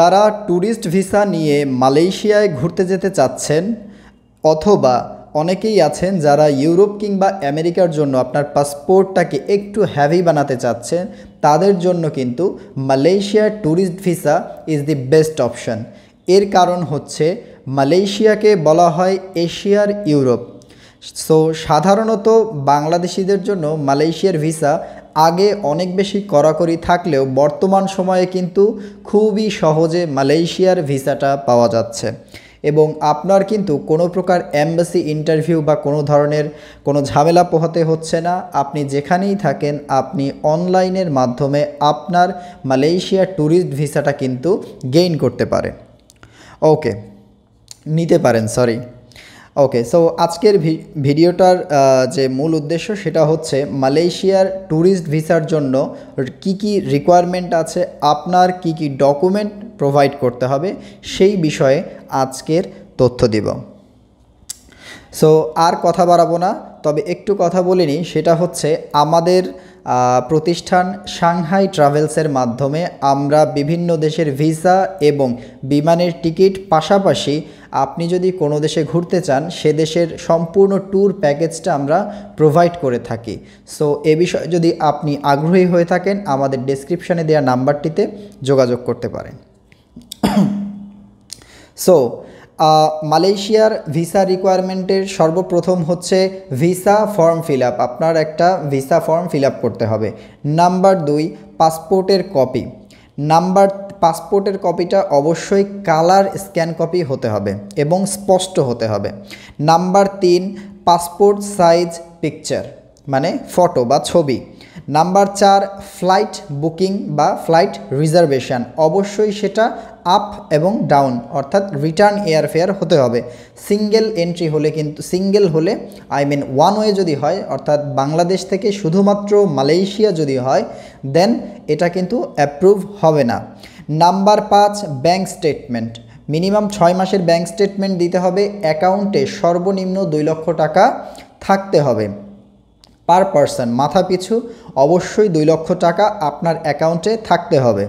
যারা tourist visa নিয়ে মালয়েশিয়ায় ঘুরতে যেতে চাচ্ছেন অথবা অনেকেই আছেন যারা ইউরোপ কিংবা আমেরিকার জন্য আপনার পাসপোর্টটাকে একটু হেভি বানাতে চাচ্ছেন, তাদের জন্য কিন্তু মালয়েশিয়ার tourist visa is the best option. এর কারণ হচ্ছে মালয়েশিয়াকে বলা হয় এশিয়ার ইউরোপ। সো সাধারণত বাংলাদেশিদের জন্য মালয়েশিয়ার ভিসা আগে অনেক বেশি কড়াকড়ি থাকলেও বর্তমান সময়ে কিন্তু খুবই সহজে মালয়েশিয়ার ভিসাটা পাওয়া যাচ্ছে এবং আপনার কিন্তু কোনো প্রকার এমবাসি ইন্টারভিউ বা কোনো ধরনের কোনো ঝামেলা পোহাতে হচ্ছে না। আপনি যেখানেই থাকেন আপনি অনলাইনের মাধ্যমে আপনার মালয়েশিয়ার ট্যুরিস্ট ভিসাটা কিন্তু গেইন করতে পারেন, নিতে পারেন। ওকে, সো আজকের ভিডিওটার যে মূল উদ্দেশ্য সেটা হচ্ছে মালয়েশিয়ার ট্যুরিস্ট ভিসার জন্য কি কি রিকোয়ারমেন্ট আছে, আপনার কি কি ডকুমেন্ট প্রোভাইড করতে হবে সেই বিষয়ে আজকের তথ্য দিব। সো আর কথা বাড়াবো না, তবে একটু কথা বলে নিই। সেটা হচ্ছে আমাদের প্রতিষ্ঠান সাংহাই ট্রাভেলসের মাধ্যমে আমরা বিভিন্ন দেশের ভিসা এবং বিমানের টিকিট, পাশাপাশি আপনি যদি কোনো দেশে ঘুরতে চান সে দেশের সম্পূর্ণ ট্যুর প্যাকেজটা আমরা প্রোভাইড করে থাকি। সো এ বিষয়ে যদি আপনি আগ্রহী হয়ে থাকেন আমাদের ডেসক্রিপশানে দেওয়া নাম্বারটিতে যোগাযোগ করতে পারেন। সো মালয়েশিয়ার ভিসা রিকোয়ারমেন্টের সর্বপ্রথম হচ্ছে ভিসা ফর্ম ফিল আপ। আপনার একটা ভিসা ফর্ম ফিল আপ করতে হবে। নাম্বার 2, পাসপোর্টের কপি। পাসপোর্টের কপিটা অবশ্যই কালার স্ক্যান কপি হতে হবে এবং স্পষ্ট হতে হবে। নাম্বার 3, পাসপোর্ট সাইজ পিকচার মানে ফটো বা ছবি। নাম্বার 4, ফ্লাইট বুকিং বা ফ্লাইট রিজার্ভেশন, অবশ্যই সেটা আপ এবং ডাউন অর্থাৎ রিটার্ন এয়ারফেয়ার হতে হবে। সিঙ্গেল এন্ট্রি হলে কিন্তু ওয়ান ওয়ে যদি হয় অর্থাৎ বাংলাদেশ থেকে শুধুমাত্র মালয়েশিয়া যদি হয় দেন এটা কিন্তু অ্যাপ্রুভ হবে না। Number 5, bank statement. মিনিমাম 6 মাসের ব্যাঙ্ক স্টেটমেন্ট দিতে হবে। অ্যাকাউন্টে সর্বনিম্ন 2 লক্ষ টাকা থাকতে হবে পার পারসন, মাথা পিছু অবশ্যই 2 লক্ষ টাকা আপনার অ্যাকাউন্টে থাকতে হবে।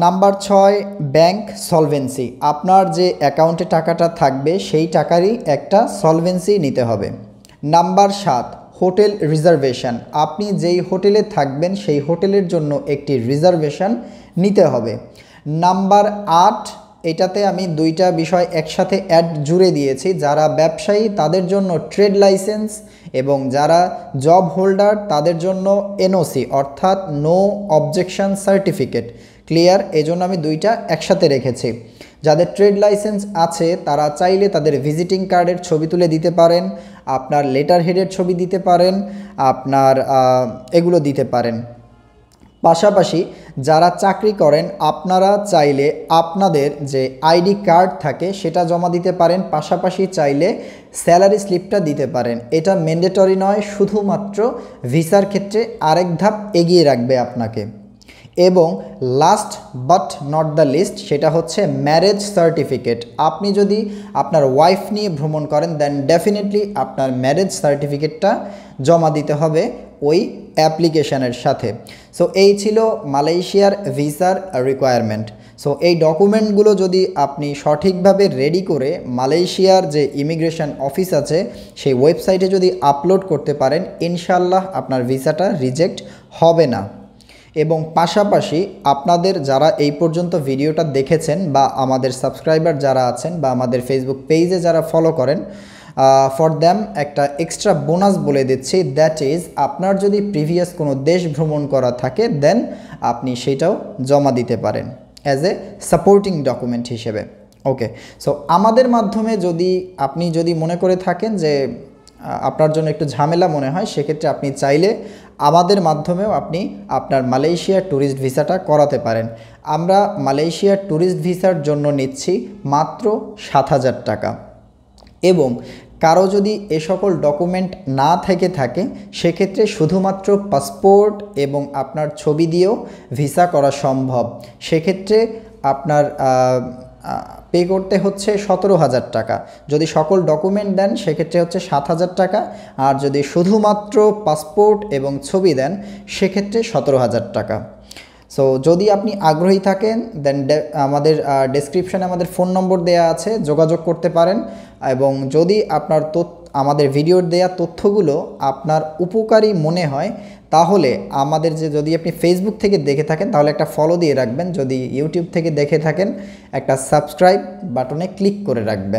Number 6, bank solvency. আপনার যে অ্যাকাউন্টে টাকাটা থাকবে সেই টাকারই একটা সলভেন্সি নিতে হবে। Number 7, hotel reservation. আপনি যেই হোটেলে থাকবেন সেই হোটেলের জন্য একটি রিজার্ভেশন নিতে হবে। নাম্বার 8, এটাতে আমি 2টা বিষয় একসাথে জুড়ে দিয়েছি। যারা ব্যবসায়ী তাদের জন্য ট্রেড লাইসেন্স এবং যারা জব হোল্ডার তাদের জন্য এনওসি অর্থাৎ নো অবজেকশন সার্টিফিকেট। ক্লিয়ার? এজন্য আমি 2টা একসাথে রেখেছি। যাদের ট্রেড লাইসেন্স আছে তারা চাইলে তাদের ভিজিটিং কার্ডের ছবি তুলে দিতে পারেন, আপনার লেটার হেডের ছবি দিতে পারেন, আপনার এগুলো দিতে পারেন। পাশাপাশি যারা চাকরি করেন আপনারা চাইলে আপনাদের যে আইডি কার্ড থাকে সেটা জমা দিতে পারেন, পাশাপাশি চাইলে স্যালারি স্লিপটা দিতে পারেন। এটা ম্যান্ডেটরি নয়, শুধুমাত্র ভিসার ক্ষেত্রে আরেক ধাপ এগিয়ে রাখবে আপনাকে। এবং last but not the least, সেটা হচ্ছে ম্যারেজ সার্টিফিকেট। আপনি যদি আপনার ওয়াইফ নিয়ে ভ্রমণ করেন দেন ডেফিনেটলি আপনার ম্যারেজ সার্টিফিকেটটা জমা দিতে হবে ওই অ্যাপ্লিকেশানের সাথে। সো এই ছিল মালয়েশিয়ার ভিসার রিকোয়ারমেন্ট। সো এই ডকুমেন্টগুলো যদি আপনি সঠিকভাবে রেডি করে মালয়েশিয়ার যে ইমিগ্রেশন অফিস আছে সেই ওয়েবসাইটে যদি আপলোড করতে পারেন ইনশাল্লাহ আপনার ভিসাটা রিজেক্ট হবে না। এবং পাশাপাশি আপনাদের যারা এই পর্যন্ত ভিডিওটা দেখেছেন বা আমাদের সাবস্ক্রাইবার যারা আছেন বা আমাদের ফেসবুক পেজে যারা ফলো করেন, ফর দ্যাম একটা এক্সট্রা বোনাস বলে দিচ্ছি, দ্যাট ইজ আপনার যদি প্রিভিয়াস কোনো দেশ ভ্রমণ করা থাকে দেন আপনি সেটাও জমা দিতে পারেন অ্যাজ এ সাপোর্টিং ডকুমেন্ট হিসেবে। ওকে, সো আমাদের মাধ্যমে আপনি যদি মনে করে থাকেন যে আপনার জন্য একটু ঝামেলা মনে হয় সেক্ষেত্রে আপনি চাইলে আমাদের মাধ্যমেও আপনি আপনার মালয়েশিয়ার ট্যুরিস্ট ভিসাটা করাতে পারেন। আমরা মালয়েশিয়ার ট্যুরিস্ট ভিসার জন্য নিচ্ছি মাত্র 7,000 টাকা। এবং কারো যদি এ সকল ডকুমেন্ট না থেকে থাকে সেক্ষেত্রে শুধুমাত্র পাসপোর্ট এবং আপনার ছবি দিয়েও ভিসা করা সম্ভব। সেক্ষেত্রে আপনার পে করতে হচ্ছে 17,000 টাকা। যদি সকল ডকুমেন্ট দেন সেক্ষেত্রে হচ্ছে 7,000 টাকা, আর যদি শুধুমাত্র পাসপোর্ট এবং ছবি দেন সেক্ষেত্রে 17,000 টাকা। সো যদি আপনি আগ্রহী থাকেন দেন আমাদের ডেসক্রিপশানে আমাদের ফোন নম্বর দেওয়া আছে, যোগাযোগ করতে পারেন। এবং যদি আপনার আমাদের ভিডিওর দেয়া তথ্যগুলো আপনার উপকারী মনে হয় তাহলে আমাদের যদি আপনি ফেসবুক থেকে দেখে থাকেন তাহলে একটা ফলো দিয়ে রাখবেন, যদি ইউটিউব থেকে দেখে থাকেন একটা সাবস্ক্রাইব বাটনে ক্লিক করে রাখবেন।